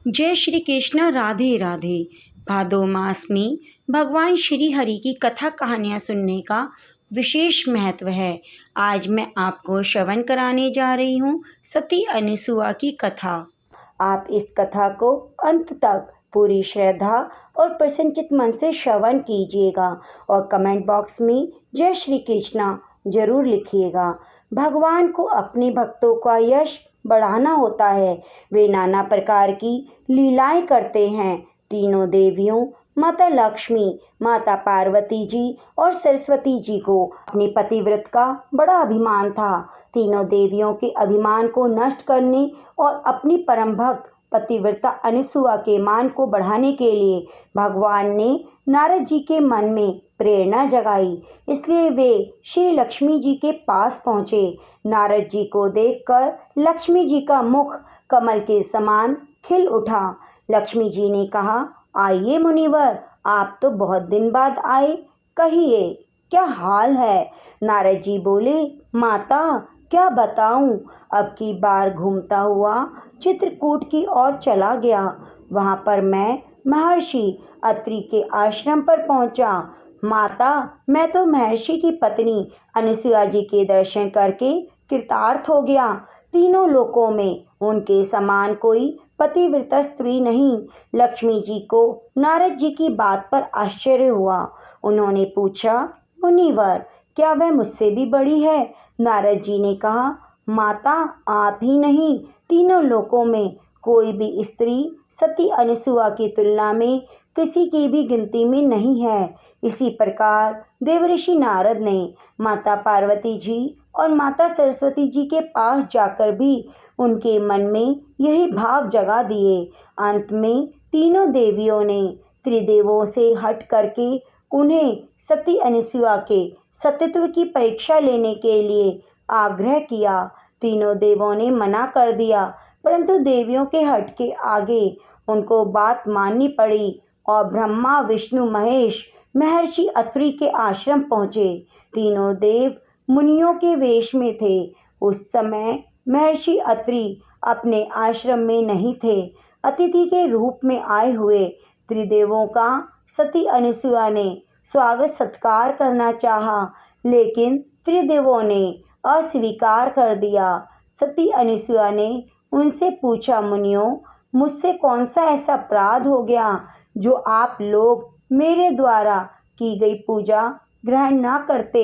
जय श्री कृष्ण। राधे राधे। भादो मास में भगवान श्री हरि की कथा कहानियाँ सुनने का विशेष महत्व है। आज मैं आपको श्रवण कराने जा रही हूँ सती अनुसुआ की कथा। आप इस कथा को अंत तक पूरी श्रद्धा और प्रसन्नचित मन से श्रवण कीजिएगा और कमेंट बॉक्स में जय श्री कृष्णा जरूर लिखिएगा। भगवान को अपने भक्तों का यश बढ़ाना होता है। वे नाना प्रकार की लीलाएं करते हैं। तीनों देवियों माता लक्ष्मी, माता पार्वती जी और सरस्वती जी को अपने पतिव्रत का बड़ा अभिमान था। तीनों देवियों के अभिमान को नष्ट करने और अपनी परम भक्त पतिव्रता अनुसुआ के मान को बढ़ाने के लिए भगवान ने नारद जी के मन में प्रेरणा जगाई। इसलिए वे श्री लक्ष्मी जी के पास पहुँचे। नारद जी को देखकर लक्ष्मी जी का मुख कमल के समान खिल उठा। लक्ष्मी जी ने कहा, आइए मुनिवर, आप तो बहुत दिन बाद आए, कहिए क्या हाल है। नारद जी बोले, माता क्या बताऊं, अब की बार घूमता हुआ चित्रकूट की ओर चला गया। वहां पर मैं महर्षि अत्रि के आश्रम पर पहुंचा। माता, मैं तो महर्षि की पत्नी अनुसुआ जी के दर्शन करके कृतार्थ हो गया। तीनों लोकों में उनके समान कोई पतिव्रता स्त्री नहीं। लक्ष्मी जी को नारद जी की बात पर आश्चर्य हुआ। उन्होंने पूछा, मुनिवर, क्या वह मुझसे भी बड़ी है। नारद जी ने कहा, माता, आप ही नहीं, तीनों लोकों में कोई भी स्त्री सती अनुसुआ की तुलना में किसी की भी गिनती में नहीं है। इसी प्रकार देवऋषि नारद ने माता पार्वती जी और माता सरस्वती जी के पास जाकर भी उनके मन में यही भाव जगा दिए। अंत में तीनों देवियों ने त्रिदेवों से हट करके उन्हें सती अनुसुआ के सतीत्व की परीक्षा लेने के लिए आग्रह किया। तीनों देवों ने मना कर दिया, परंतु देवियों के हट के आगे उनको बात माननी पड़ी और ब्रह्मा विष्णु महेश महर्षि अत्रि के आश्रम पहुँचे। तीनों देव मुनियों के वेश में थे। उस समय महर्षि अत्रि अपने आश्रम में नहीं थे, अतिथि के रूप में आए हुए त्रिदेवों का सती अनुसुआ ने स्वागत सत्कार करना चाहा, लेकिन त्रिदेवों ने अस्वीकार कर दिया। सती अनुसुआ ने उनसे पूछा, मुनियों, मुझसे कौन सा ऐसा अपराध हो गया जो आप लोग मेरे द्वारा की गई पूजा ग्रहण ना करते।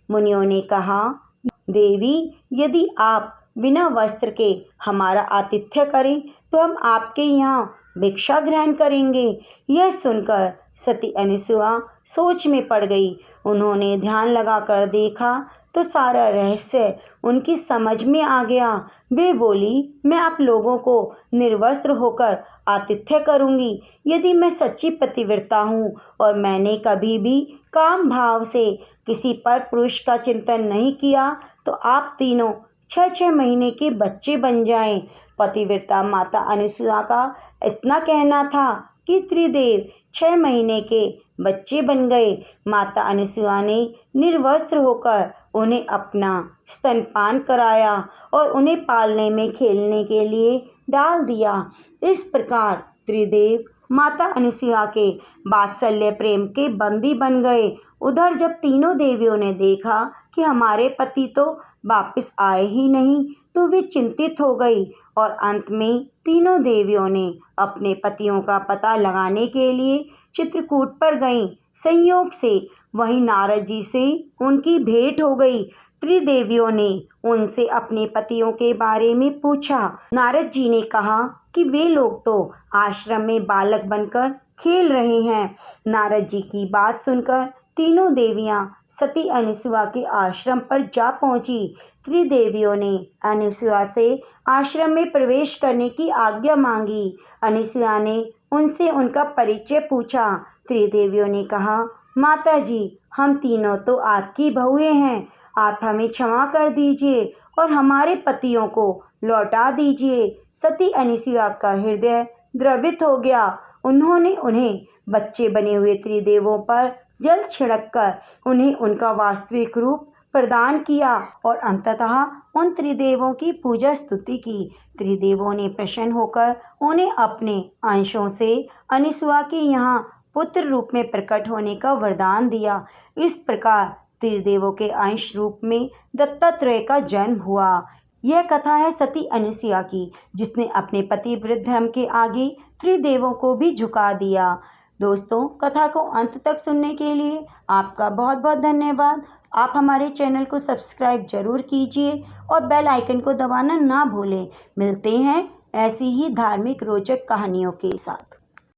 मुनियों ने कहा, देवी, यदि आप बिना वस्त्र के हमारा आतिथ्य करें तो हम आपके यहाँ भिक्षा ग्रहण करेंगे। यह सुनकर सती अनुसुआ सोच में पड़ गई। उन्होंने ध्यान लगाकर देखा तो सारा रहस्य उनकी समझ में आ गया। वे बोली, मैं आप लोगों को निर्वस्त्र होकर आतिथ्य करूंगी। यदि मैं सच्ची पतिव्रता हूँ और मैंने कभी भी काम भाव से किसी पर पुरुष का चिंतन नहीं किया तो आप तीनों 6-6 महीने के बच्चे बन जाएं। पतिव्रता माता अनुसुआ का इतना कहना था कि त्रिदेव 6 महीने के बच्चे बन गए। माता अनुसुआ ने निर्वस्त्र होकर उन्हें अपना स्तनपान कराया और उन्हें पालने में खेलने के लिए डाल दिया। इस प्रकार त्रिदेव माता अनुसुआ के वात्सल्य प्रेम के बंदी बन गए। उधर जब तीनों देवियों ने देखा कि हमारे पति तो वापस आए ही नहीं, तो वे चिंतित हो गई और अंत में तीनों देवियों ने अपने पतियों का पता लगाने के लिए चित्रकूट पर गईं। संयोग से वहीं नारद जी से उनकी भेंट हो गई। त्रिदेवियों ने उनसे अपने पतियों के बारे में पूछा। नारद जी ने कहा कि वे लोग तो आश्रम में बालक बनकर खेल रहे हैं। नारद जी की बात सुनकर तीनों देवियां सती अनुसुआ के आश्रम पर जा पहुंची। त्रिदेवियों ने अनुसुआ से आश्रम में प्रवेश करने की आज्ञा मांगी। अनुसुआ ने उनसे उनका परिचय पूछा। त्रिदेवियों ने कहा, माता जी, हम तीनों तो आपकी बहुएं हैं। आप हमें क्षमा कर दीजिए और हमारे पतियों को लौटा दीजिए। सती अनुसुआ का हृदय द्रवित हो गया। उन्होंने उन्हें बच्चे बने हुए त्रिदेवों पर जल छिड़ककर उन्हें उनका वास्तविक रूप प्रदान किया और अंततः उन त्रिदेवों की पूजा स्तुति की। त्रिदेवों ने प्रसन्न होकर उन्हें अपने अंशों से अनिसुआ के यहाँ पुत्र रूप में प्रकट होने का वरदान दिया। इस प्रकार त्रिदेवों के अंश रूप में दत्तात्रेय का जन्म हुआ। यह कथा है सती अनुसुईया की, जिसने अपने पतिव्रत धर्म के आगे त्रिदेवों को भी झुका दिया। दोस्तों, कथा को अंत तक सुनने के लिए आपका बहुत बहुत धन्यवाद। आप हमारे चैनल को सब्सक्राइब जरूर कीजिए और बेल आइकन को दबाना ना भूलें। मिलते हैं ऐसी ही धार्मिक रोचक कहानियों के साथ।